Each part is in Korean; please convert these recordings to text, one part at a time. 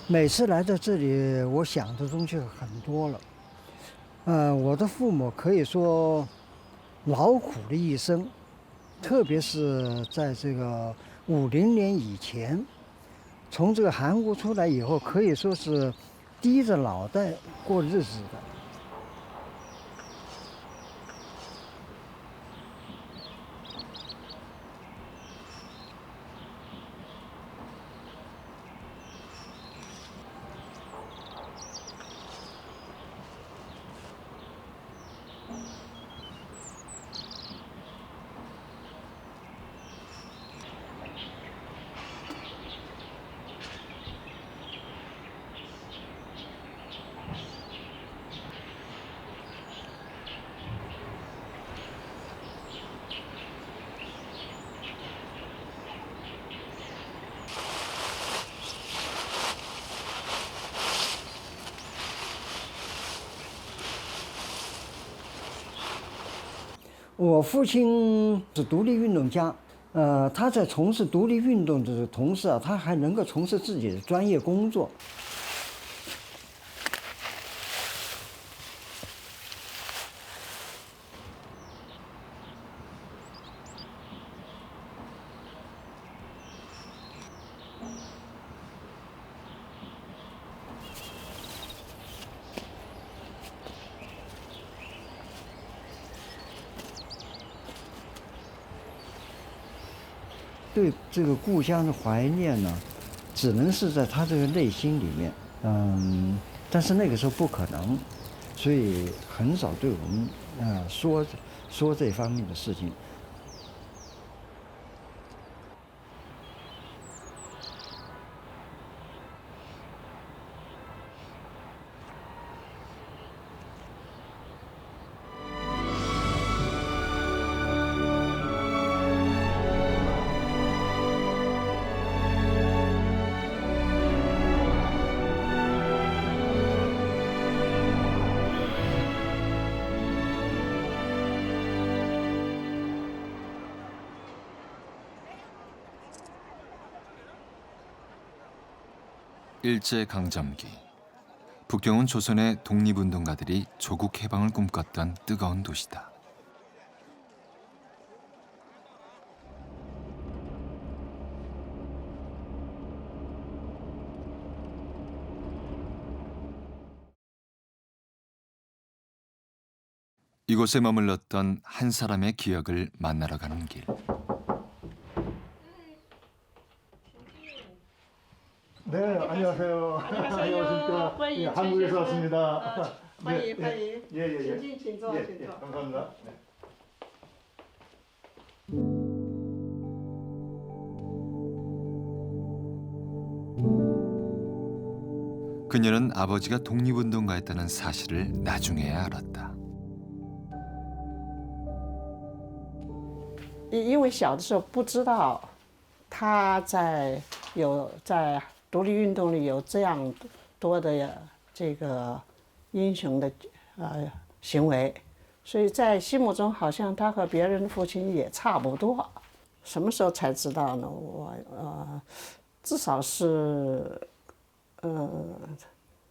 每次来到这里，我想的东西很多了。我的父母可以说劳苦的一生，特别是在这个50年以前，从这个韩国出来以后，可以说是低着脑袋过日子的。我父亲是独立运动家，他在从事独立运动的同时啊，他还能够从事自己的专业工作。对这个故乡的怀念呢，只能是在他这个内心里面，但是那个时候不可能，所以很少对我们说这方面的事情。일제강점기 북경은 조선의 독립운동가들이 조국 해방을 꿈꿨던 뜨거운 도시다. 이곳에 머물렀던 한 사람의 기억을 만나러 가는 길. 네, 안녕하세요. 안녕하세요. 예, 한국에서 왔습니다. 欢迎欢迎， 예. 请坐， 예, 请 예, 坐。 감사합니다. 네. 그녀는 아버지가 독립운동가였다는 사실을 나중에야 알았다. 因为小的时候不知道他在独立运动里有这样多的这个英雄的行为，所以在心目中好像他和别人的父亲也差不多。什么时候才知道呢？我至少是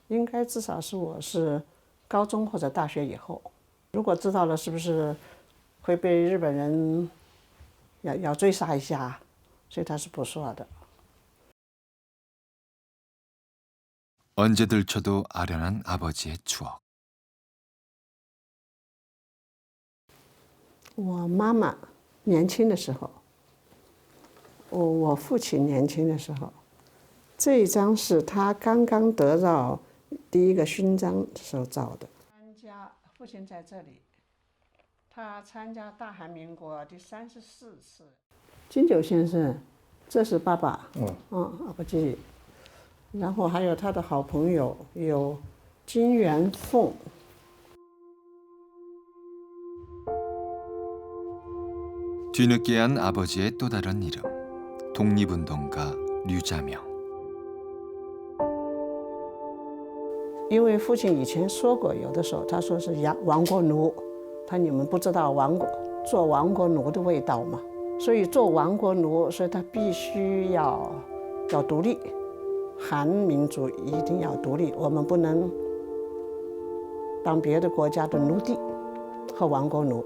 应该至少是我是高中或者大学以后。如果知道了，是不是会被日本人要追杀一下？所以他是不说的。 언제 들춰도 아련한 아버지의 추억. 我妈妈年轻的时候，我父亲年轻的时候，这一张是他刚刚得到第一个勋章的时候照的。父亲在这里，他参加大韩民国第34次。金九先生，这是爸爸，嗯，阿伯基，然后还有他的好朋友有金元凤。 뒤늦게 한 아버지의 또 다른 이름, 독립운동가 류자명. 因为父亲以前说过，有的时候他说是亡国奴，你们不知道做亡国奴的味道吗？所以做亡国奴，所以他必须要独立，韩民族一定要独立，我们不能当别的国家的奴隶和亡国奴。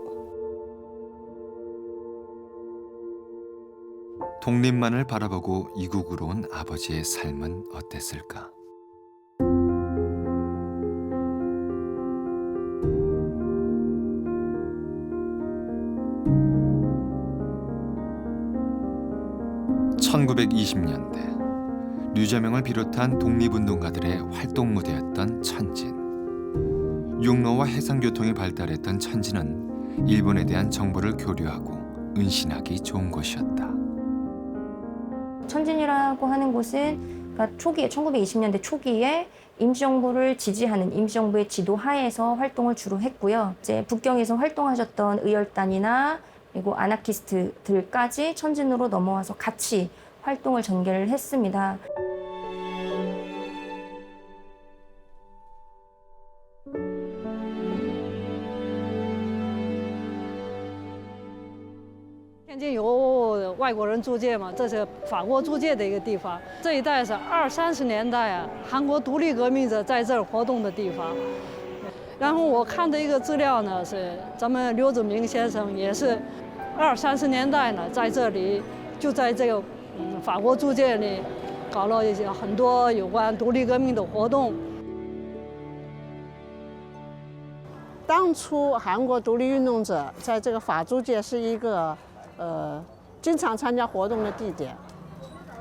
독립만을 바라보고 이국으로 온 아버지의 삶은 어땠을까? (1920년대) 류자명을 비롯한 독립운동가들의 활동 무대였던 천진. 육로와 해상교통이 발달했던 천진은 일본에 대한 정보를 교류하고 은신하기 좋은 곳이었다. 천진이라고 하는 곳은 그러니까 초기에 1920년대 초기에 임시정부를 지지하는 임시정부의 지도 하에서 활동을 주로 했고요. 이제 북경에서 활동하셨던 의열단이나 그리고 아나키스트들까지 천진으로 넘어와서 같이 활동을 전개를 했습니다.天津有外国人租界嘛，这是法国租界的一个地方。这一带是20、30年代啊，韩国独立革命者在这儿活动的地方。然后我看的一个资料呢，是咱们刘子明先生也是20、30年代呢，在这里就在这个法国租界里搞了一些很多有关独立革命的活动。 当初韩国独立运动者在这个法租界是一个经常参加活动的地点，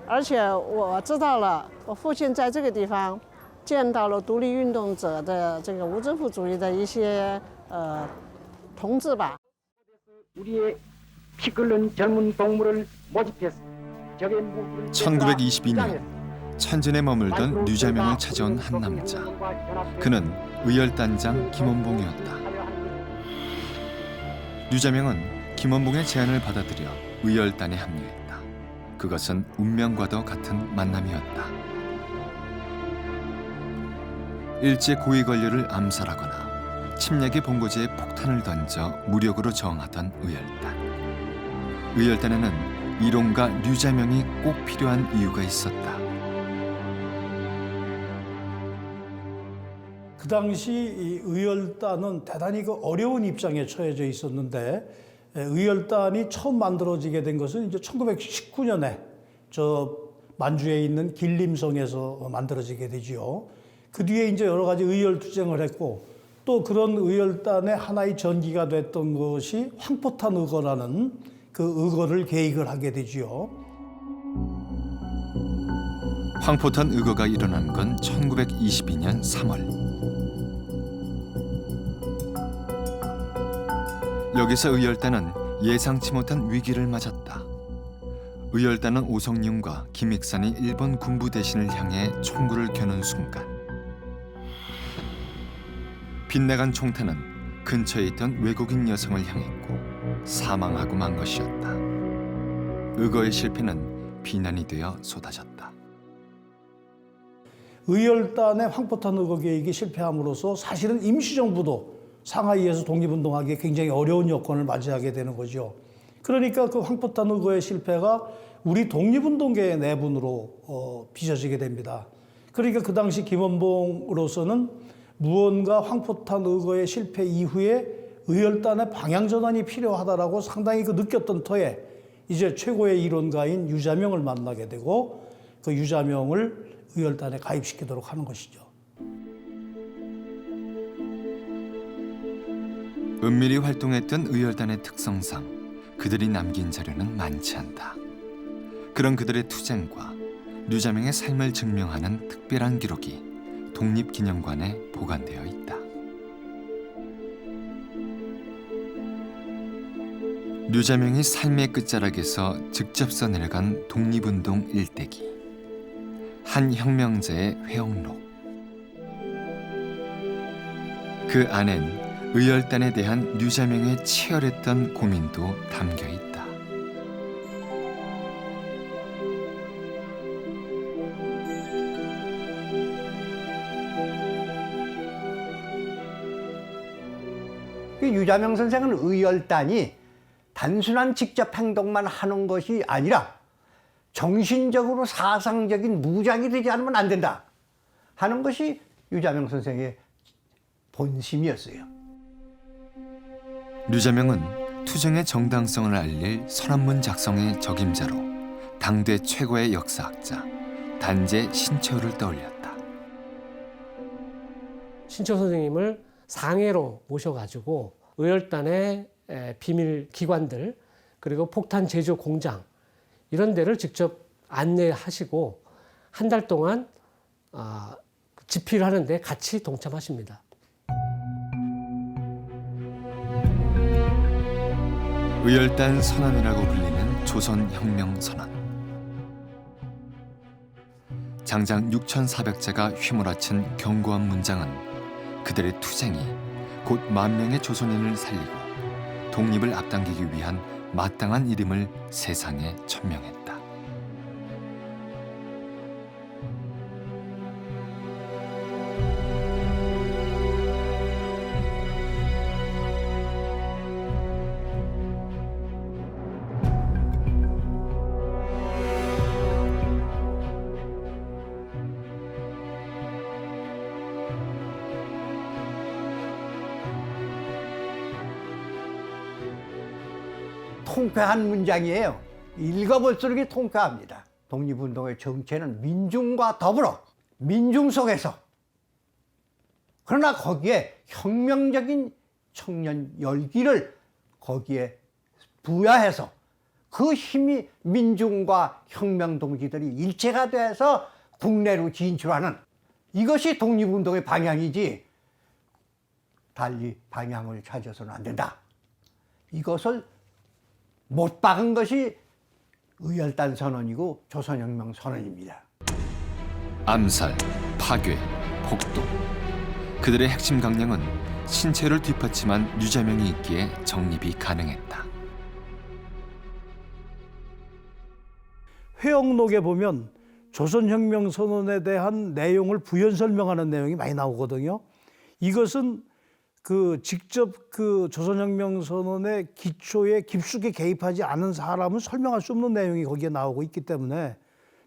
而且我知道了，我父亲在这个地方见到了独立运动者的这个无政府主义的一些同志吧。 1922년 천진에 머물던 류자명을 찾아온 한 남자. 그는 의열단장 김원봉이었다. 류자명은 김원봉의 제안을 받아들여 의열단에 합류했다. 그것은 운명과도 같은 만남이었다. 일제 고위 관료를 암살하거나 침략의 본고지에 폭탄을 던져 무력으로 저항하던 의열단. 의열단에는 이론가 류자명이 꼭 필요한 이유가 있었다. 그 당시 이 의열단은 대단히 어려운 입장에 처해져 있었는데 의열단이 처음 만들어지게 된 것은 이제 1919년에 저 만주에 있는 길림성에서 만들어지게 되지요. 그 뒤에 이제 여러 가지 의열 투쟁을 했고 또 그런 의열단의 하나의 전기가 됐던 것이 황포탄 의거라는 그 의거를 계획을 하게 되지요. 황포탄 의거가 일어난 건 1922년 3월. 여기서 의열단은 예상치 못한 위기를 맞았다. 의열단은 오성윤과 김익산이 일본 군부 대신을 향해 총구를 겨눈 순간 빗나간 총탄은 근처에 있던 외국인 여성을 향했고 사망하고 만 것이었다. 의거의 실패는 비난이 되어 쏟아졌다. 의열단의 황포탄 의거 계획이 실패함으로써 사실은 임시정부도 상하이에서 독립운동하기에 굉장히 어려운 여건을 맞이하게 되는 거죠. 그러니까 그 황포탄 의거의 실패가 우리 독립운동계의 내분으로 빚어지게 됩니다. 그러니까 그 당시 김원봉으로서는 무언가 황포탄 의거의 실패 이후에 의열단의 방향전환이 필요하다라고 상당히 느꼈던 터에 이제 최고의 이론가인 유자명을 만나게 되고 그 유자명을 의열단에 가입시키도록 하는 것이죠. 은밀히 활동했던 의열단의 특성상 그들이 남긴 자료는 많지 않다. 그런 그들의 투쟁과 류자명의 삶을 증명하는 특별한 기록이 독립기념관에 보관되어 있다. 류자명이 삶의 끝자락에서 직접 써내려간 독립운동 일대기. 한 혁명자의 회영록. 그 안엔 의열단에 대한 류자명의 치열했던 고민도 담겨 있다. 유자명 선생은 의열단이 단순한 직접 행동만 하는 것이 아니라 정신적으로 사상적인 무장이 되지 않으면 안 된다 하는 것이 유자명 선생의 본심이었어요. 류자명은 투쟁의 정당성을 알릴 선언문 작성의 적임자로 당대 최고의 역사학자 단재 신채호를 떠올렸다. 신채호 선생님을 상해로 모셔가지고 의열단의 비밀 기관들 그리고 폭탄 제조 공장 이런 데를 직접 안내하시고 한 달 동안 집필을 하는데 같이 동참하십니다. 의열단 선언이라고 불리는 조선혁명선언. 장장 6,400자가 휘몰아친 견고한 문장은 그들의 투쟁이 곧 만명의 조선인을 살리고 독립을 앞당기기 위한 마땅한 이름을 세상에 천명했다. 통쾌한 문장이에요. 읽어볼수록 통쾌합니다. 독립운동의 정체는 민중과 더불어 민중 속에서 그러나 거기에 혁명적인 청년 열기를 거기에 부여해서 그 힘이 민중과 혁명동지들이 일체가 돼서 국내로 진출하는 이것이 독립운동의 방향이지 달리 방향을 찾아서는 안 된다. 이것을 못 박은 것이 의열단 선언이고 조선혁명 선언입니다. 암살, 파괴, 폭도. 그들의 핵심 강령은 신체를 뒷받침한 유자명이 있기에 정립이 가능했다. 회영록에 보면 조선혁명 선언에 대한 내용을 부연 설명하는 내용이 많이 나오거든요. 이것은 직접 조선혁명 선언의 기초에 깊숙이 개입하지 않은 사람은 설명할 수 없는 내용이 거기에 나오고 있기 때문에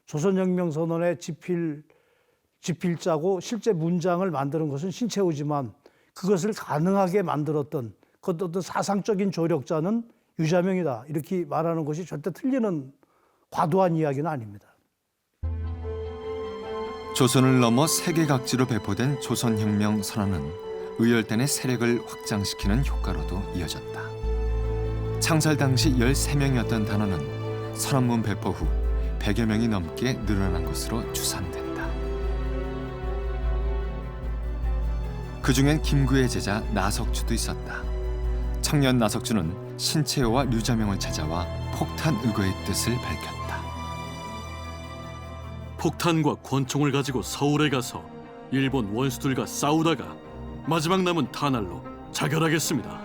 조선혁명 선언의 집필자고 실제 문장을 만드는 것은 신채호지만 그것을 가능하게 만들었던 그 어떤 사상적인 조력자는 유자명이다. 이렇게 말하는 것이 절대 틀리는 과도한 이야기는 아닙니다. 조선을 넘어 세계 각지로 배포된 조선혁명 선언은 의열단의 세력을 확장시키는 효과로도 이어졌다. 창설 당시 13명이었던 단원은 선언문 배포 후 100여 명이 넘게 늘어난 것으로 추산된다. 그중엔 김구의 제자 나석주도 있었다. 청년 나석주는 신채호와 류자명을 찾아와 폭탄 의거의 뜻을 밝혔다. 폭탄과 권총을 가지고 서울에 가서 일본 원수들과 싸우다가 마지막 남은 탄알로 자결하겠습니다.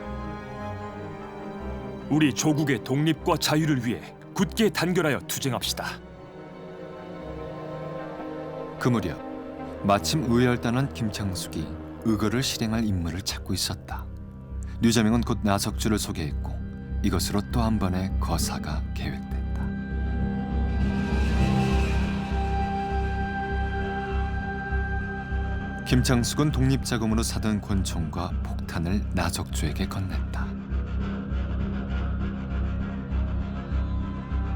우리 조국의 독립과 자유를 위해 굳게 단결하여 투쟁합시다. 그 무렵 마침 의열단원 김창숙이 의거를 실행할 인물을 찾고 있었다. 류자명은 곧 나석주를 소개했고 이것으로 또 한 번의 거사가 계획됐다. 김창숙은 독립자금으로 사던 권총과 폭탄을 나석주에게 건넸다.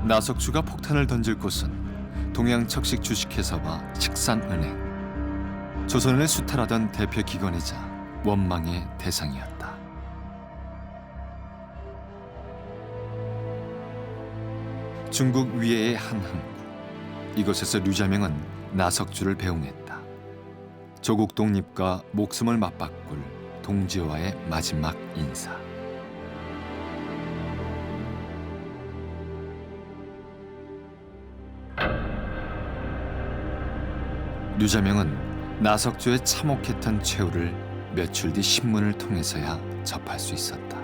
나석주가 폭탄을 던질 곳은 동양척식 주식회사와 식산은행, 조선을 수탈하던 대표 기관이자 원망의 대상이었다. 중국 위해의 한 항구, 이곳에서 류자명은 나석주를 배웅했다. 조국 독립과 목숨을 맞바꿀 동지와의 마지막 인사. 류자명은 나석주의 참혹했던 최후를 며칠 뒤 신문을 통해서야 접할 수 있었다.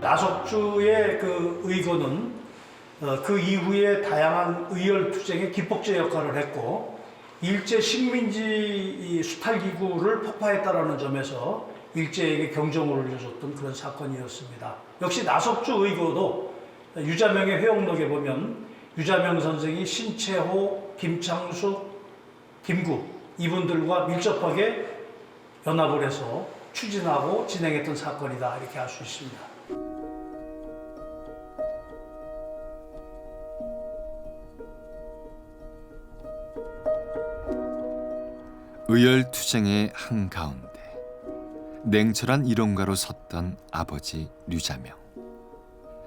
나석주의 그 의거는 그 이후에 다양한 의열투쟁의 기폭제 역할을 했고 일제 식민지 수탈기구를 폭파했다라는 점에서 일제에게 경종을 울려줬던 그런 사건이었습니다. 역시 나석주 의거도 유자명의 회용록에 보면 유자명 선생이 신채호, 김창숙, 김구 이분들과 밀접하게 연합을 해서 추진하고 진행했던 사건이다 이렇게 알 수 있습니다. 의열투쟁의 한가운데 냉철한 일원가로 섰던 아버지 류자명.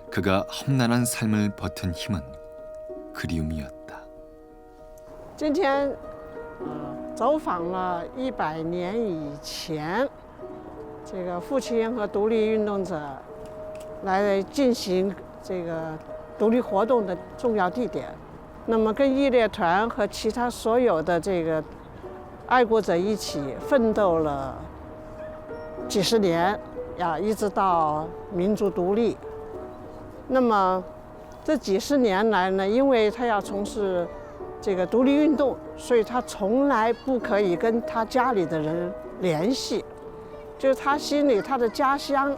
그가 험난한 삶을 버틴 힘은 그리움이었다. 今天走访了100年以前，这个父亲和独立运动者来进行这个独立活动的重要地点。那么跟义烈团和其他所有的这个爱国者一起奋斗了几十年呀，一直到民族独立。那么这几十年来呢，因为他要从事这个独立运动，所以他从来不可以跟他家里的人联系，就是他心里他的家乡，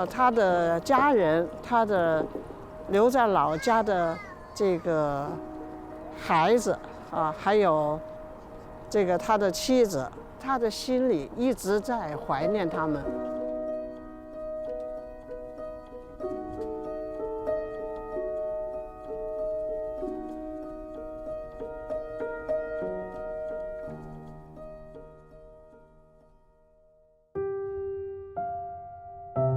他的家人，他的留在老家的这个孩子啊，还有这个他的妻子，他的心里一直在怀念他们。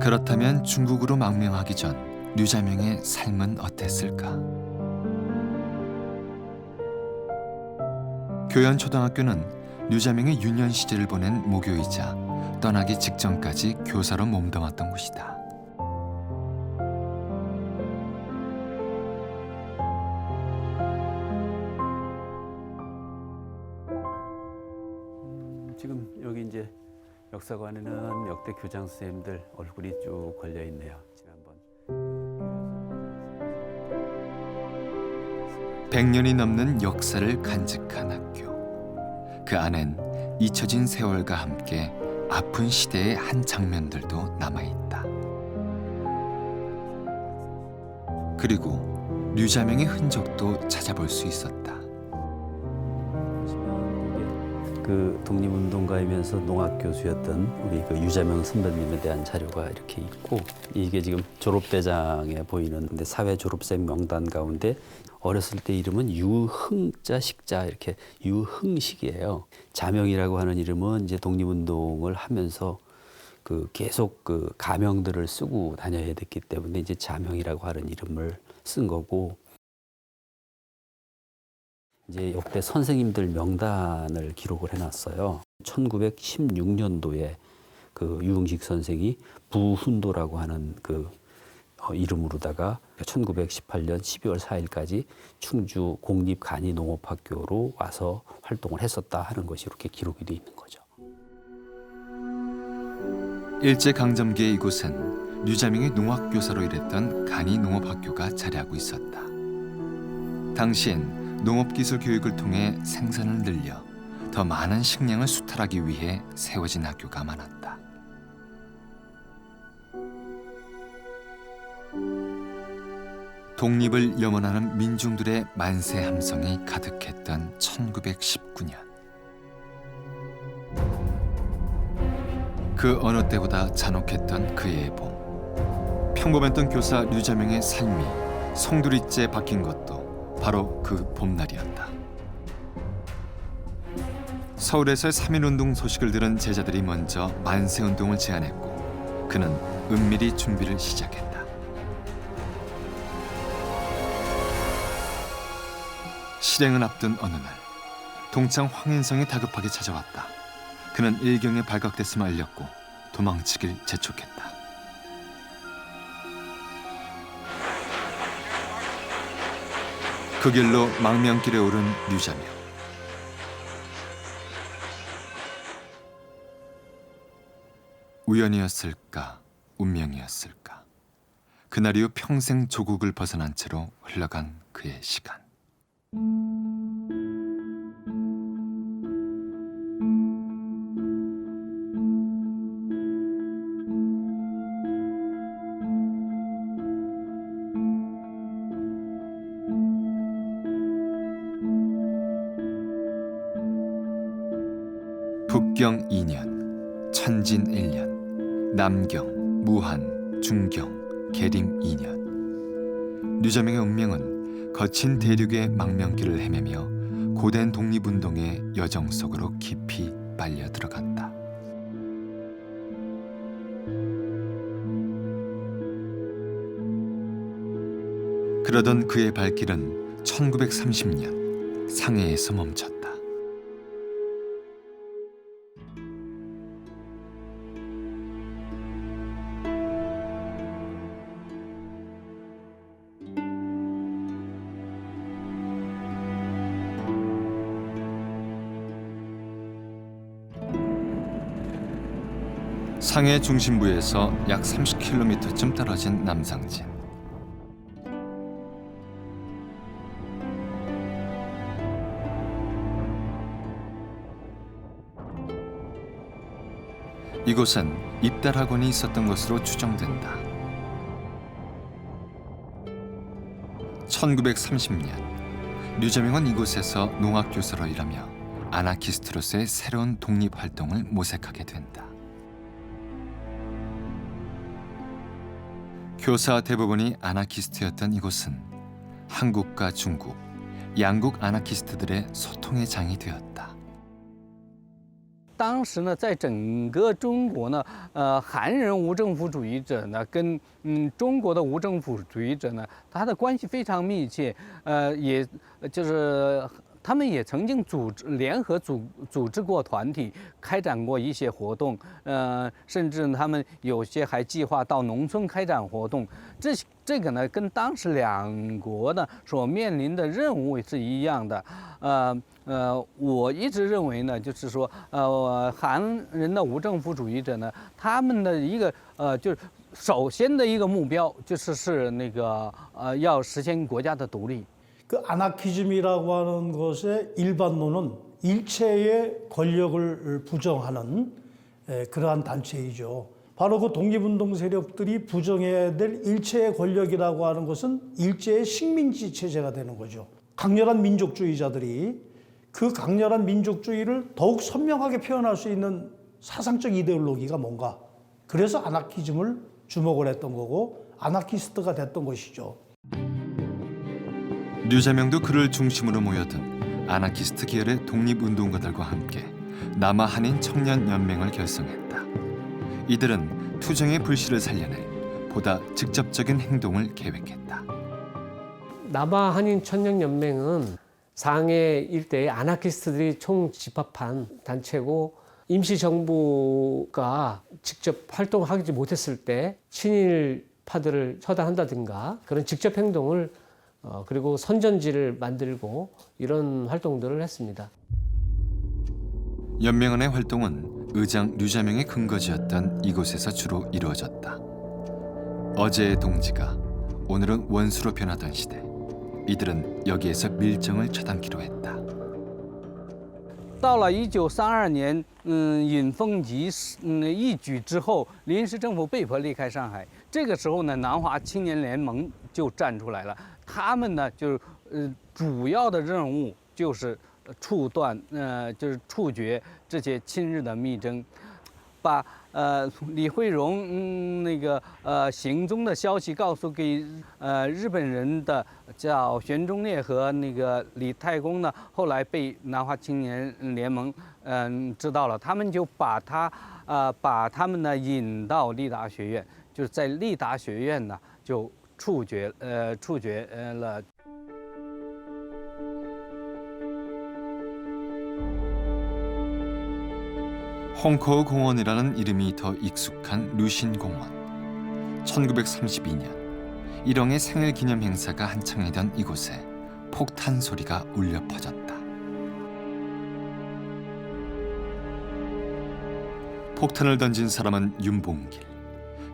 그렇다면 중국으로 망명하기 전 류자명의 삶은 어땠을까? 교연초등학교는 류자명의 유년 시절을 보낸 모교이자 떠나기 직전까지 교사로 몸담았던 곳이다. 지금 여기 이제 역사관에는 역대 교장 선생님들 얼굴이 쭉 걸려 있네요. 제가 한번 100년이 넘는 역사를 간직한 학교. 그 안엔 잊혀진 세월과 함께 아픈 시대의 한 장면들도 남아있다. 그리고 류자명의 흔적도 찾아볼 수 있었다. 그 독립운동가이면서 농학 교수였던 우리 그 유자명 선배님에 대한 자료가 이렇게 있고, 이게 지금 졸업대장에 보이는데 사회 졸업생 명단 가운데 어렸을 때 이름은 유흥자 식자 이렇게 유흥식이에요. 자명이라고 하는 이름은 이제 독립운동을 하면서 그 계속 그 가명들을 쓰고 다녀야 됐기 때문에 이제 자명이라고 하는 이름을 쓴 거고. 이제 역대 선생님들 명단을 기록을 해놨어요. 1916년도에 그 유흥식 선생이 부훈도라고 하는 그 이름으로다가 1918년 12월 4일까지 충주 공립간이농업학교로 와서 활동을 했었다 하는 것이 이렇게 기록이 돼 있는 거죠. 일제강점기의 이곳엔 류자명이 농학교사로 일했던 간이농업학교가 자리하고 있었다. 당시엔 농업기술 교육을 통해 생산을 늘려 더 많은 식량을 수탈하기 위해 세워진 학교가 많았다. 독립을 염원하는 민중들의 만세 함성이 가득했던 1919년. 그 어느 때보다 잔혹했던 그해의 봄. 평범했던 교사 류자명의 삶이 송두리째 바뀐 것도 바로 그 봄날이었다. 서울에서의 3.1운동 소식을 들은 제자들이 먼저 만세운동을 제안했고 그는 은밀히 준비를 시작했다. 실행을 앞둔 어느 날 동창 황인성이 다급하게 찾아왔다. 그는 일경에 발각됐음을 알렸고 도망치길 재촉했다. 그 길로 망명길에 오른 류자명. 우연이었을까, 운명이었을까. 그날 이후 평생 조국을 벗어난 채로 흘러간 그의 시간. 북경 2년, 천진 1년, 남경, 무한, 중경, 계림 2년. 류자명의 운명은 거친 대륙의 망명길을 헤매며 고된 독립운동의 여정 속으로 깊이 빨려 들어갔다. 그러던 그의 발길은 1930년 상해에서 멈췄다. 상해 중심부에서 약 30km쯤 떨어진 남상진. 이곳은 입달학원이 있었던 것으로 추정된다. 1930년 류자명은 이곳에서 농학교사로 일하며 아나키스트로서의 새로운 독립활동을 모색하게 된다. 교사 대부분이 아나키스트였던 이곳은 한국과 중국, 양국 아나키스트들의 소통의 장이 되었다. 当时呢，在整个中国呢，韩人无政府主义者呢，跟中国的无政府主义者呢，他的关系非常密切，也就是他们也曾经联合组织过团体，开展过一些活动，甚至他们有些还计划到农村开展活动。这个呢，跟当时两国呢所面临的任务是一样的。我一直认为呢，就是说，韩人的无政府主义者呢，他们的一个就是首先的一个目标就是那个要实现国家的独立。 그 아나키즘이라고 하는 것의 일반론은 일체의 권력을 부정하는 그러한 단체이죠. 바로 그 독립운동 세력들이 부정해야 될 일체의 권력이라고 하는 것은 일제의 식민지 체제가 되는 거죠. 강렬한 민족주의자들이 그 강렬한 민족주의를 더욱 선명하게 표현할 수 있는 사상적 이데올로기가 뭔가. 그래서 아나키즘을 주목을 했던 거고 아나키스트가 됐던 것이죠. 류자명도 그를 중심으로 모여든 아나키스트 계열의 독립운동가들과 함께 남아 한인 청년연맹을 결성했다. 이들은 투쟁의 불씨를 살려낼 보다 직접적인 행동을 계획했다. 남아 한인 청년연맹은 상해 일대의 아나키스트들이 총집합한 단체고 임시정부가 직접 활동하지 못했을 때 친일파들을 처단한다든가 그런 직접 행동을 그리고 선전지를 만들고 이런 활동들을 했습니다. 연맹원의 활동은 의장 류자명의 근거지였던 이곳에서 주로 이루어졌다. 어제의 동지가 오늘은 원수로 변하던 시대, 이들은 여기에서 밀정을 처단키로 했다. 到了1932年，尹奉吉一举之后，临时政府被迫离开上海。这个时候呢，南华青年联盟就站出来了。他们呢，就是主要的任务就是就是处决这些亲日的密征，把李惠荣那个行踪的消息告诉给日本人的叫玄忠烈和那个李太公呢，后来被南华青年联盟知道了，他们就把他们呢引到立达学院，就是在立达学院呢就处决了。 홍커우 공원이라는 이름이 더 익숙한 류신공원. 1932년 일ong의 생일 기념 행사가 한창이던 이곳에 폭탄 소리가 울려 퍼졌다. 폭탄을 던진 사람은 윤봉길.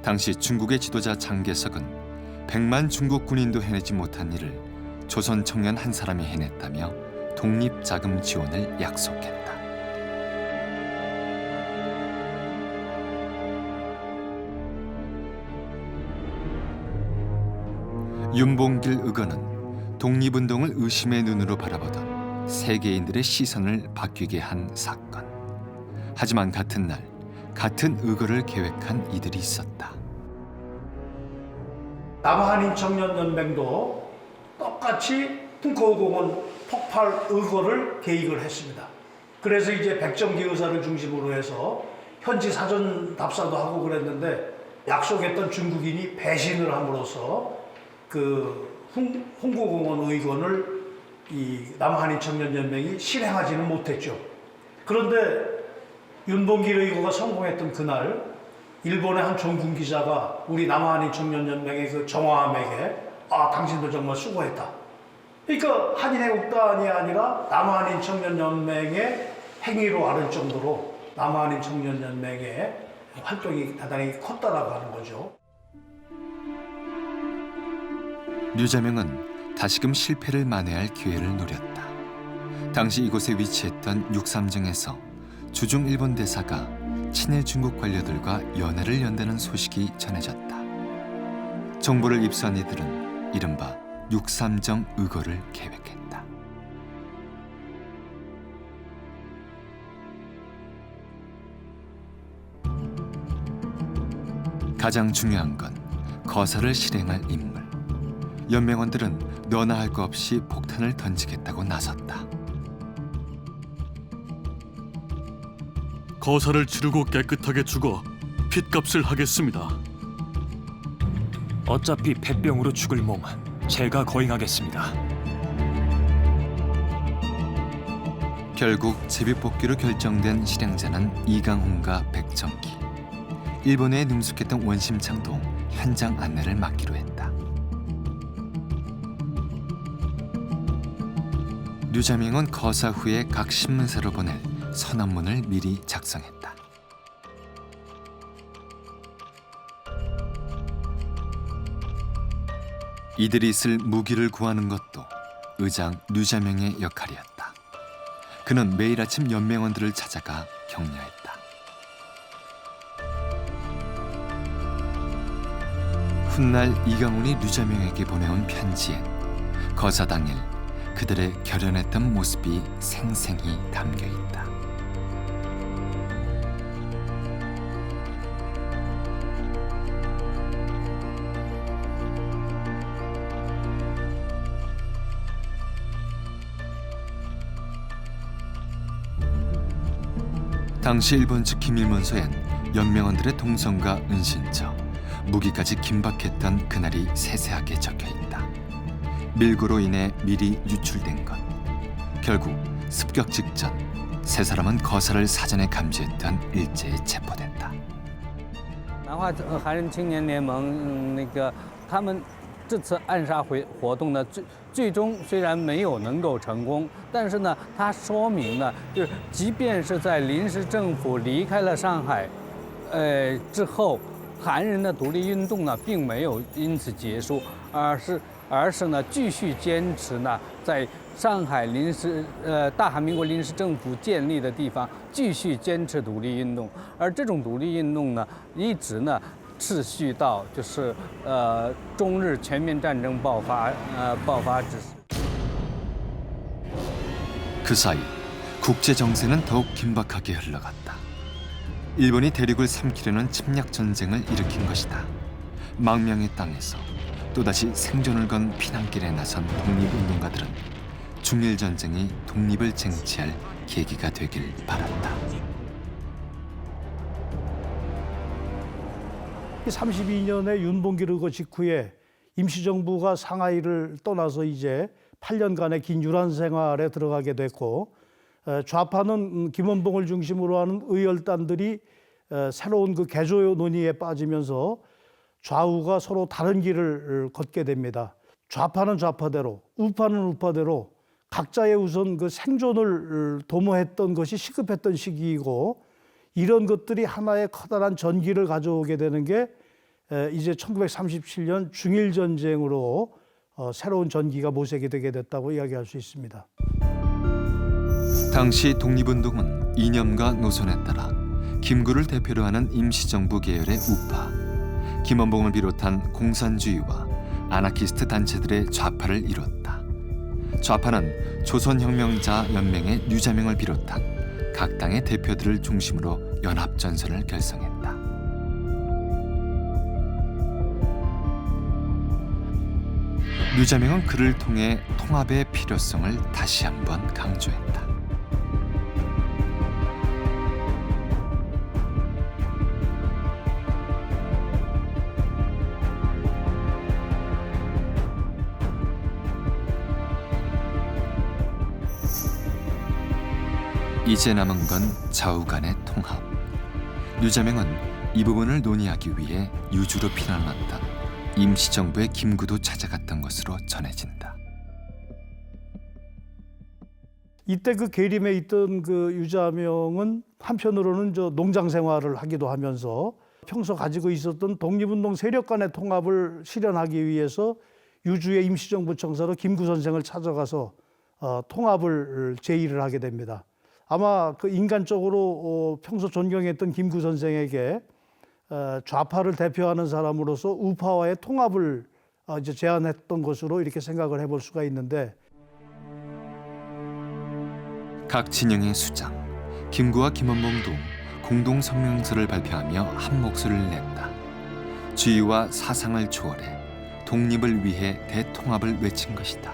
당시 중국의 지도자 장개석은 100만 중국 군인도 해내지 못한 일을 조선 청년 한 사람이 해냈다며 독립자금 지원을 약속했다. 윤봉길 의거는 독립운동을 의심의 눈으로 바라보던 세계인들의 시선을 바뀌게 한 사건. 하지만 같은 날 같은 의거를 계획한 이들이 있었다. 남한인청년연맹도 똑같이 홍커우공원 폭발 의거를 계획을 했습니다. 그래서 이제 백정기 의사를 중심으로 해서 현지 사전 답사도 하고 그랬는데 약속했던 중국인이 배신을 함으로써 그 홍커우공원 의거를 이 남한인청년연맹이 실행하지는 못했죠. 그런데 윤봉길 의거가 성공했던 그날 일본의 한 종군 기자가 우리 남한인청년연맹의 그 정화함에게 당신도 정말 수고했다. 그러니까 한인애국단이 아니라 남한인청년연맹의 행위로 아를 정도로 남한인청년연맹의 활동이 대단히 컸다라고 하는 거죠. 류자명은 다시금 실패를 만회할 기회를 노렸다. 당시 이곳에 위치했던 6.3정에서 주중 일본 대사가 친일 중국 관료들과 연애를 연다는 소식이 전해졌다. 정보를 입수한 이들은 이른바 6.3정 의거를 계획했다. 가장 중요한 건 거사를 실행할 인물. 연맹원들은 너나 할 거 없이 폭탄을 던지겠다고 나섰다. 거사를 치르고 깨끗하게 죽어 핏값을 하겠습니다. 어차피 폐병으로 죽을 몸 제가 거행하겠습니다. 결국 제비뽑기로 결정된 실행자는 이강훈과 백정기. 일본에 능숙했던 원심창도 현장 안내를 맡기로 했다. 류자명은 거사 후에 각 신문사로 보낼 선언문을 미리 작성했다. 이들이 쓸 무기를 구하는 것도 의장 류자명의 역할이었다. 그는 매일 아침 연맹원들을 찾아가 격려했다. 훗날 이강훈이 류자명에게 보내온 편지엔 거사 당일 그들의 결연했던 모습이 생생히 담겨 있다. 당시 일본 측 기밀문서엔 연맹원들의 동선과 은신처, 무기까지 긴박했던 그날이 세세하게 적혀 있다. 밀고로 인해 미리 유출된 것. 결국 습격 직전 세 사람은 거사를 사전에 감지했던 일제에 체포됐다. 南华韩人青年联盟他们这次暗杀活动呢，最终虽然没有能够成功，但是呢，它说明呢，就是即便是在临时政府离开了上海，之后，韩人的独立运动呢，并没有因此结束，而是呢继续坚持呢，在上海大韩民国临时政府建立的地方继续坚持独立运动，而这种独立运动呢，一直呢。 持续到就是中日全面战争爆发之时。 그 사이 국제 정세는 더욱 긴박하게 흘러갔다. 일본이 대륙을 삼키려는 침략 전쟁을 일으킨 것이다. 망명의 땅에서 또다시 생존을 건 피난길에 나선 독립운동가들은 중일 전쟁이 독립을 쟁취할 계기가 되길 바랐다. 32년의 윤봉길 의거 직후에 임시정부가 상하이를 떠나서 이제 8년간의 긴 유란 생활에 들어가게 됐고 좌파는 김원봉을 중심으로 하는 의열단들이 새로운 그 개조 논의에 빠지면서 좌우가 서로 다른 길을 걷게 됩니다. 좌파는 좌파대로, 우파는 우파대로 각자의 우선 그 생존을 도모했던 것이 시급했던 시기이고, 이런 것들이 하나의 커다란 전기를 가져오게 되는 게 이제 1937년 중일전쟁으로 새로운 전기가 모색이 되게 됐다고 이야기할 수 있습니다. 당시 독립운동은 이념과 노선에 따라 김구를 대표로 하는 임시정부 계열의 우파, 김원봉을 비롯한 공산주의와 아나키스트 단체들의 좌파를 이뤘다. 좌파는 조선혁명자 연맹의 류자명을 비롯한 각 당의 대표들을 중심으로 연합전선을 결성했다. 류자명은 그를 통해 통합의 필요성을 다시 한번 강조했다. 이제 남은 건 좌우 간의 통합. 류자명은 이 부분을 논의하기 위해 유주로 피난왔던 임시정부의 김구도 찾아갔던 것으로 전해진다. 이때 그 계림에 있던 그 유자명은 한편으로는 농장 생활을 하기도 하면서 평소 가지고 있었던 독립운동 세력 간의 통합을 실현하기 위해서 유주의 임시정부 청사로 김구 선생을 찾아가서 통합을 제의를 하게 됩니다. 아마 그 인간적으로 평소 존경했던 김구 선생에게 좌파를 대표하는 사람으로서 우파와의 통합을 이제 제안했던 것으로 이렇게 생각을 해볼 수가 있는데, 각 진영의 수장, 김구와 김원봉도 공동 성명서를 발표하며 한 목소리를 냈다. 주의와 사상을 초월해 독립을 위해 대통합을 외친 것이다.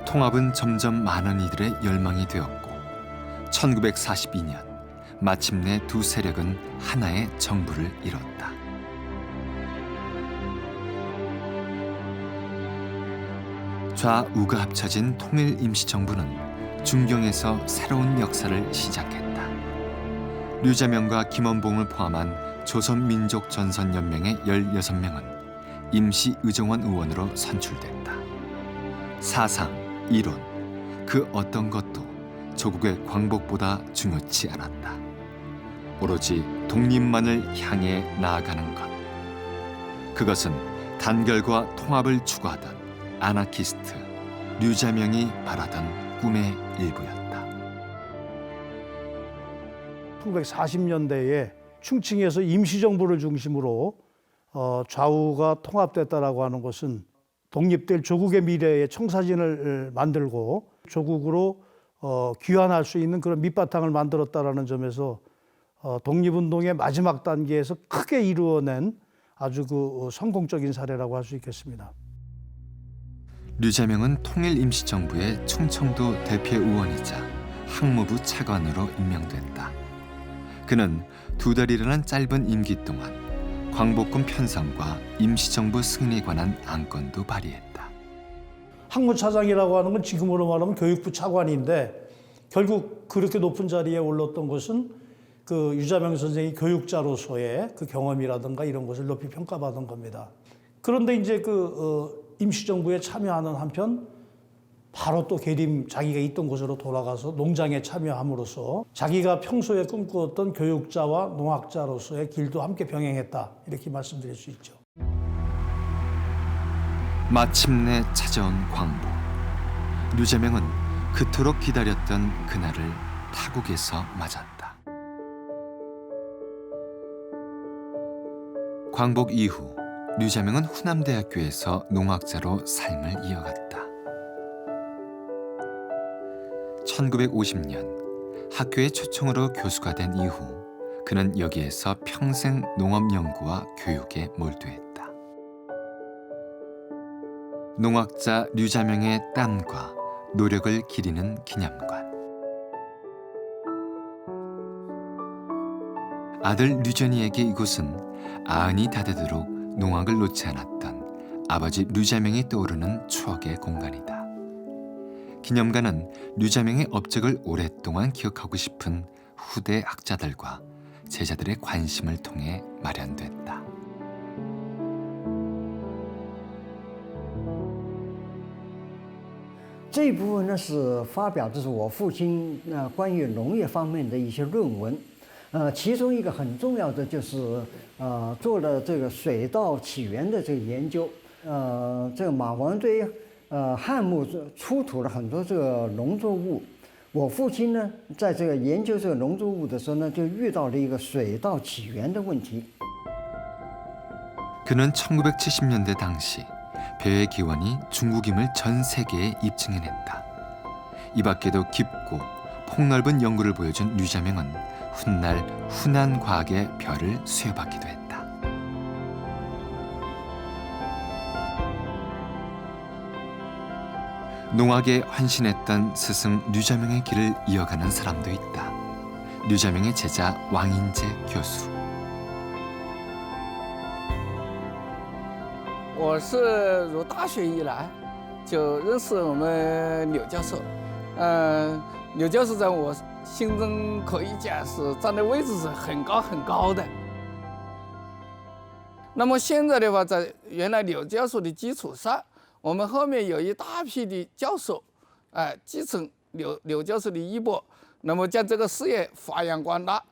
통합은 점점 많은 이들의 열망이 되었고 1942년 마침내 두 세력은 하나의 정부를 이뤘다. 좌우가 합쳐진 통일임시정부는 중경에서 새로운 역사를 시작했다. 류자명과 김원봉을 포함한 조선민족전선연맹의 16명은 임시의정원 의원으로 선출됐다. 사상, 이론, 그 어떤 것도 조국의 광복보다 중요치 않았다. 오로지 독립만을 향해 나아가는 것. 그것은 단결과 통합을 추구하던 아나키스트 류자명이 바라던 꿈의 일부였다. 1940년대에 충칭에서 임시정부를 중심으로 좌우가 통합됐다라고 하는 것은 독립될 조국의 미래의 청사진을 만들고 조국으로 귀환할 수 있는 그런 밑바탕을 만들었다라는 점에서 독립운동의 마지막 단계에서 크게 이루어낸 아주 그 성공적인 사례라고 할 수 있겠습니다. 류자명은 통일임시정부의 충청도 대표 의원이자 항모부 차관으로 임명됐다. 그는 2달이라는 짧은 임기 동안 광복군 편성과 임시정부 승인에 관한 안건도 발의했다. 항모차장이라고 하는 건 지금으로 말하면 교육부 차관인데, 결국 그렇게 높은 자리에 올랐던 것은 그 유자명 선생이 교육자로서의 그 경험이라든가 이런 것을 높이 평가받은 겁니다. 그런데 이제 임시정부에 참여하는 한편 바로 또 계림 자기가 있던 곳으로 돌아가서 농장에 참여함으로써 자기가 평소에 꿈꾸었던 교육자와 농학자로서의 길도 함께 병행했다, 이렇게 말씀드릴 수 있죠. 마침내 찾아온 광복. 류자명은 그토록 기다렸던 그날을 타국에서 맞았다. 광복 이후 류자명은 후남대학교에서 농학자로 삶을 이어갔다. 1950년 학교의 초청으로 교수가 된 이후 그는 여기에서 평생 농업 연구와 교육에 몰두했다. 농학자 류자명의 땀과 노력을 기리는 기념관. 아들 류전이에게 이곳은 아흔이 다 되도록 농학을 놓지 않았던 아버지 류자명이 떠오르는 추억의 공간이다. 기념관은 류자명의 업적을 오랫동안 기억하고 싶은 후대 학자들과 제자들의 관심을 통해 마련됐다.这一部分呢是发表的是我父亲关于农业方面的一些论文，其中一个很重要的就是做了这个水稻起源的这个研究，这个马王堆汉墓出土了很多这个农作物，我父亲呢在这个研究这个农作物的时候呢，就遇到了一个水稻起源的问题。 그는 1970년대 당시 벼의 기원이 중국임을 전 세계에 입증해냈다. 이 밖에도 깊고 폭넓은 연구를 보여준 류자명은 훗날 후난 과학의 별을 수여받기도 했다. 농학에 헌신했던 스승 류자명의 길을 이어가는 사람도 있다. 류자명의 제자 왕인재 교수. 我是入大学以来就认识我们刘教授，刘教授在我心中可以讲是站的位置是很高很高的。那么现在的话，在原来刘教授的基础上，我们后面有一大批的教授，继承刘教授的衣钵，那么将这个事业发扬光大。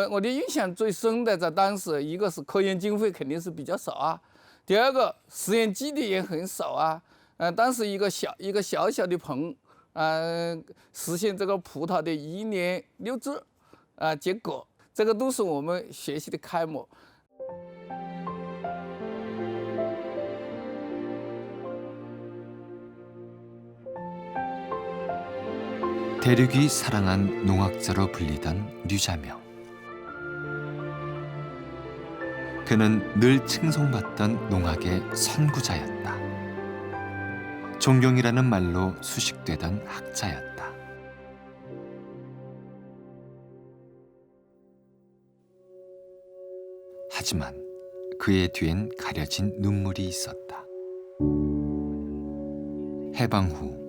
我的印象最深的在当时，一个是科研经费肯定是比较少啊。 第二个实验基地也很少啊，当时一个小小的棚，实现这个葡萄的1年6枝，结果这个都是我们学习的楷模。 대륙이 사랑한 농학자로 불리던 류자명. 그는 늘 칭송받던 농학의 선구자였다. 존경이라는 말로 수식되던 학자였다. 하지만 그의 뒤엔 가려진 눈물이 있었다. 해방 후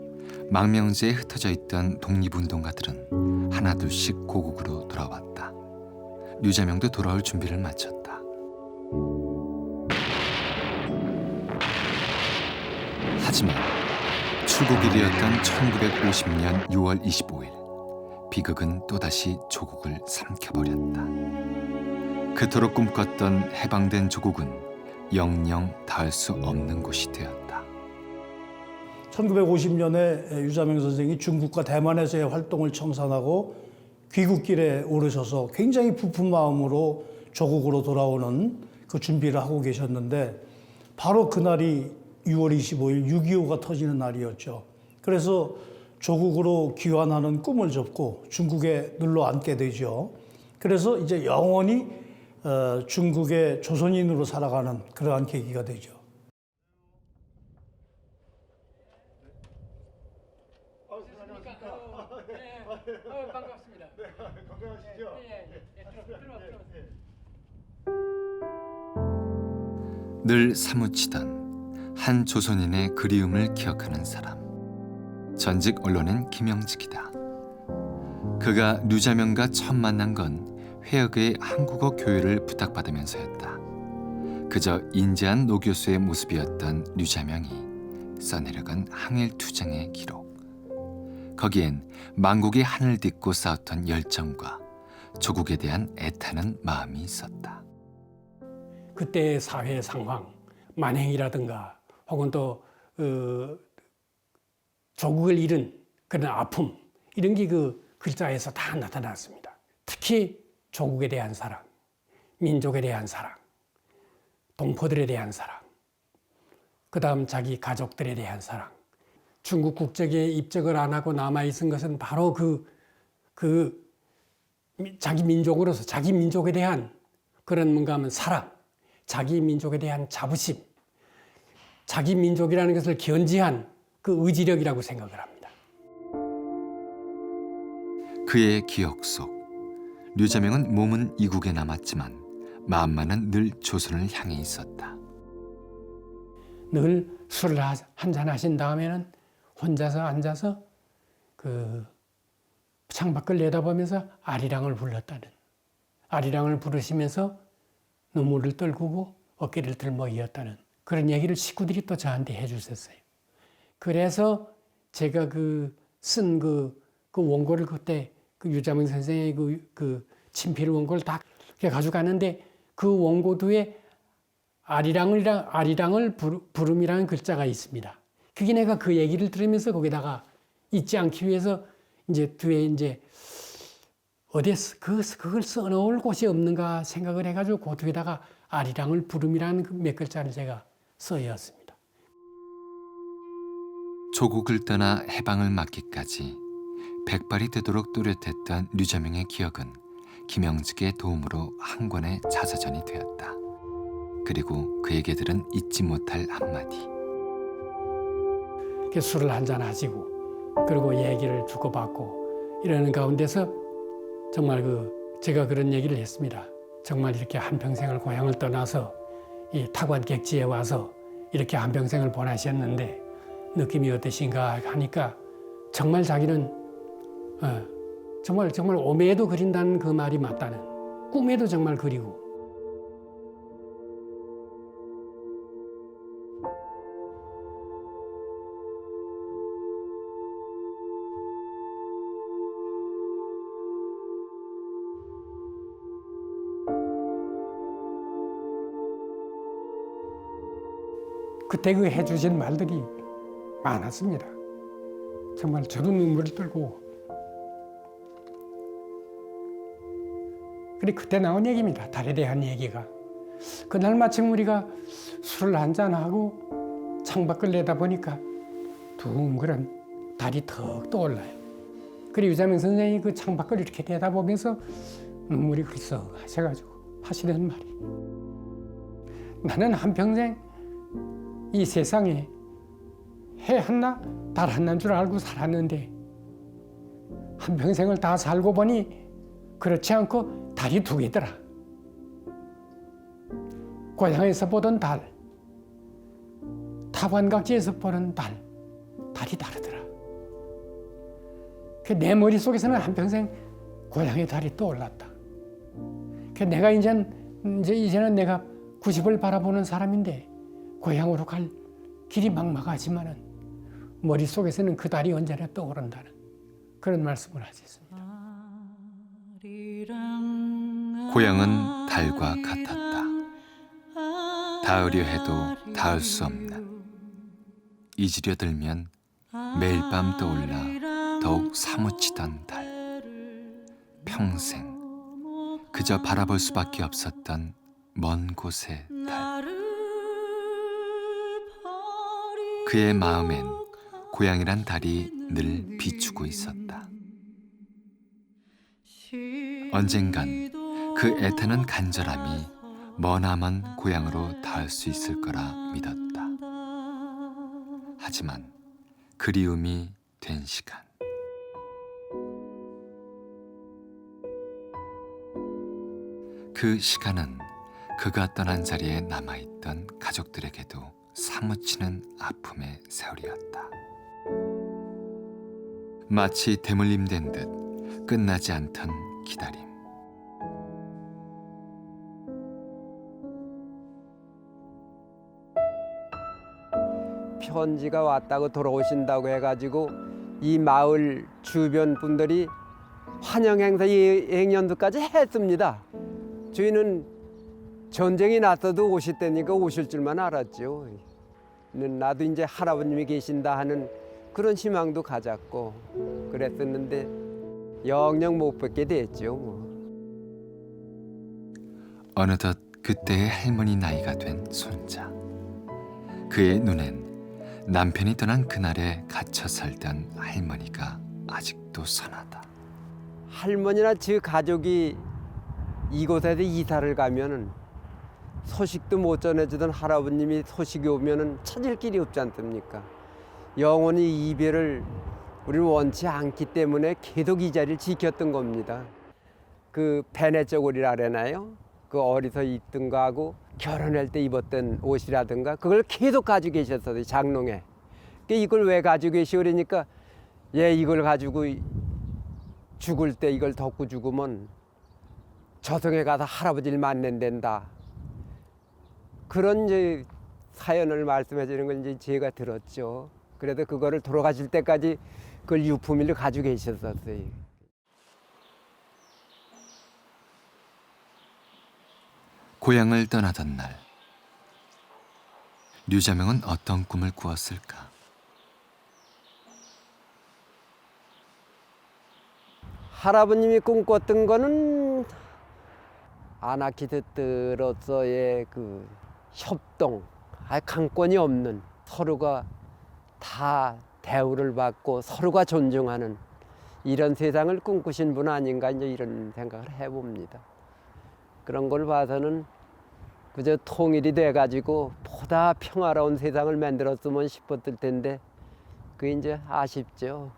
망명지에 흩어져 있던 독립운동가들은 하나둘씩 고국으로 돌아왔다. 류자명도 돌아올 준비를 마쳤다. 하지만 출국일이었던 1950년 6월 25일 비극은 또다시 조국을 삼켜버렸다. 그토록 꿈꿨던 해방된 조국은 영영 닿을 수 없는 곳이 되었다. 1950년에 유자명 선생이 중국과 대만에서의 활동을 청산하고 귀국길에 오르셔서 굉장히 부푼 마음으로 조국으로 돌아오는 그 준비를 하고 계셨는데 바로 그날이 6월 25일 6.25가 터지는 날이었죠. 그래서 조국으로 귀환하는 꿈을 접고 중국에 눌러 앉게 되죠. 그래서 이제 영원히 중국의 조선인으로 살아가는 그러한 계기가 되죠. 반갑습니다. 건강하시죠? 늘 사무치던 한 조선인의 그리움을 기억하는 사람. 전직 언론인 김영직이다. 그가 류자명과 처음 만난 건 회역의 한국어 교육을 부탁받으면서였다. 그저 인재한 노교수의 모습이었던 류자명이 써내려간 항일투쟁의 기록. 거기엔 만국의 하늘 딛고 싸웠던 열정과 조국에 대한 애타는 마음이 있었다. 그때의 사회 상황, 만행이라든가 혹은 또 조국을 잃은 그런 아픔 이런 게 그 글자에서 다 나타났습니다. 특히 조국에 대한 사랑, 민족에 대한 사랑, 동포들에 대한 사랑, 그 다음 자기 가족들에 대한 사랑. 중국 국적에 입적을 안 하고 남아있은 것은 바로 자기 민족으로서 자기 민족에 대한 그런 뭔가 하면 사랑, 자기 민족에 대한 자부심, 자기 민족이라는 것을 견지한 그 의지력이라고 생각을 합니다. 그의 기억 속 류자명은 몸은 이국에 남았지만 마음만은 늘 조선을 향해 있었다. 늘 술을 한잔 하신 다음에는 혼자서 앉아서 그 창밖을 내다보면서 아리랑을 불렀다는, 아리랑을 부르시면서 눈물을 떨구고 어깨를 들먹이었다는 그런 얘기를 식구들이 또 저한테 해주셨어요. 그래서 제가 쓴 그 원고를 그때 그 유자명 선생의 그 친필 원고를 다 가져가는데 그 원고 뒤에 아리랑을 부름이라는 글자가 있습니다. 그게 내가 그 얘기를 들으면서 거기다가 잊지 않기 위해서 이제 뒤에 이제 어디에 그걸 써놓을 곳이 없는가 생각을 해가지고 그 뒤에다가 아리랑을 부름이라는 그 몇 글자를 제가 써였습니다. 조국을 떠나 해방을 맞기까지 백발이 되도록 또렷했던 류자명의 기억은 김영직의 도움으로 한 권의 자서전이 되었다. 그리고 그에게 들은 잊지 못할 한마디. 술을 한잔 하시고 그리고 얘기를 주고받고 이러는 가운데서 정말 제가 그런 얘기를 했습니다. 정말 이렇게 한평생을 고향을 떠나서 이 타관객지에 와서 이렇게 한평생을 보내셨는데 느낌이 어떠신가 하니까 정말 자기는 정말 오매에도 그린다는 그 말이 맞다는, 꿈에도 정말 그리고 그때 그 해주신 말들이 많았습니다. 정말 저도 눈물을 떨고. 그래 그때 나온 얘기입니다. 달에 대한 얘기가. 그날 마침 우리가 술을 한잔하고 창밖을 내다보니까 둥그런 달이 턱 떠올라요. 그리고 유자명 선생님이 그 창밖을 이렇게 내다보면서 눈물이 흘썩 하셔가지고 하시는 말이, 나는 한평생 이 세상에 해 하나 달 하나인 줄 알고 살았는데 한평생을 다 살고 보니 그렇지 않고 달이 두 개더라. 고향에서 보던 달, 타관각지에서 보는 달이 다르더라. 내 머릿속에서는 한평생 고향의 달이 떠올랐다. 내가 이제는 내가 90을 바라보는 사람인데 고향으로 갈 길이 막막하지만은 머릿속에서는 그 달이 언제나 떠오른다는 그런 말씀을 하셨습니다. 고향은 달과 같았다. 닿으려 해도 닿을 수 없는, 잊으려 들면 매일 밤 떠올라 더욱 사무치던 달. 평생 그저 바라볼 수밖에 없었던 먼 곳의 달. 그의 마음엔 고향이란 달이 늘 비추고 있었다. 언젠간 그 애타는 간절함이 머나먼 고향으로 닿을 수 있을 거라 믿었다. 하지만 그리움이 된 시간. 그 시간은 그가 떠난 자리에 남아있던 가족들에게도 사무치는 아픔의 세월이었다. 마치 대물림된 듯 끝나지 않던 기다림. 편지가 왔다고 돌아오신다고 해가지고 이 마을 주변 분들이 환영 행사 예행연두까지 했습니다. 저희는 전쟁이 났어도 오실 때니까 오실 줄만 알았죠. 나도 이제 할아버님이 계신다 하는 그런 희망도 가졌고 그랬었는데 영영 못 뵙게 됐죠. 어느덧 그때의 할머니 나이가 된 손자. 그의 눈엔 남편이 떠난 그날에 갇혀 살던 할머니가 아직도 선하다. 할머니나 저 가족이 이곳에서 이사를 가면은 소식도 못 전해주던 할아버님이 소식이 오면은 찾을 길이 없지 않습니까? 영원히 이별을 우리는 원치 않기 때문에 계속 이 자리를 지켰던 겁니다. 그 배내 쪼고리라 그러나요? 그 어디서 있던 거하고 결혼할 때 입었던 옷이라든가 그걸 계속 가지고 계셨어요, 장롱에. 이걸 왜 가지고 계시오 그러니까 이걸 가지고 죽을 때 이걸 덮고 죽으면 저승에 가서 할아버지를 만난댄다. 그런 이제 사연을 말씀해 주는 걸 이제 제가 들었죠. 그래도 그거를 돌아가실 때까지 그걸 유품일로 가지고 계셨었어요. 고향을 떠나던 날, 류자명은 어떤 꿈을 꾸었을까? 할아버님이 꿈꿨던 거는 아나키스트로서의 그 협동, 강권이 없는, 서로가 다 대우를 받고 서로가 존중하는 이런 세상을 꿈꾸신 분 아닌가 이제 이런 생각을 해봅니다. 그런 걸 봐서는 그저 통일이 돼가지고 보다 평화로운 세상을 만들었으면 싶었을 텐데 그게 이제 아쉽죠.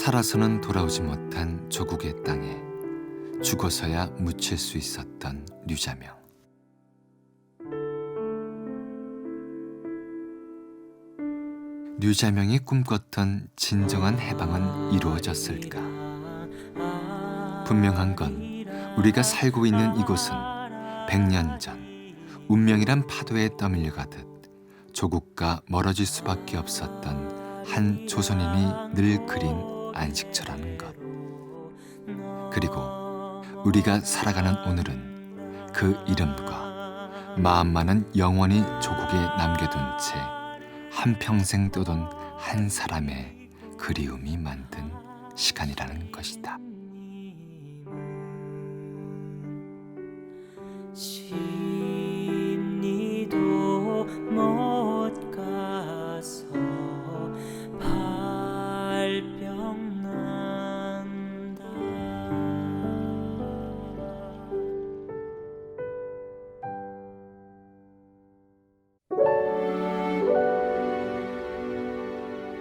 살아서는 돌아오지 못한 조국의 땅에 죽어서야 묻힐 수 있었던 류자명. 류자명이 꿈꿨던 진정한 해방은 이루어졌을까? 분명한 건 우리가 살고 있는 이곳은 100년 전 운명이란 파도에 떠밀려가듯 조국과 멀어질 수밖에 없었던 한 조선인이 늘 그린 안식처라는 것. 그리고 우리가 살아가는 오늘은 그 이름과 마음만은 영원히 조국에 남겨둔 채 한평생 떠돈 한 사람의 그리움이 만든 시간이라는 것이다. 심리도 못 가서 발병 난다.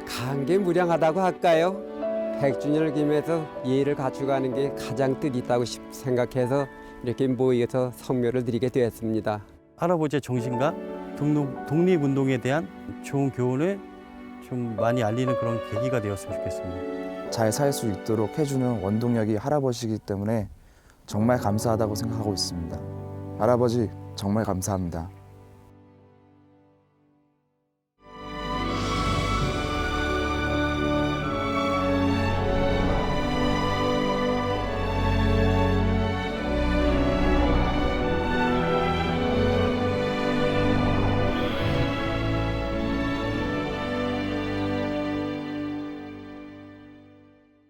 감개무량하다고 할까요? 100주년을 기념해서 예의를 갖추가는 게 가장 뜻 있다고 생각해서 이렇게 모여서 성묘를 드리게 되었습니다. 할아버지의 정신과 독립운동에 대한 좋은 교훈을 좀 많이 알리는 그런 계기가 되었으면 좋겠습니다. 잘 살 수 있도록 해주는 원동력이 할아버지이기 때문에 정말 감사하다고 생각하고 있습니다. 할아버지 정말 감사합니다.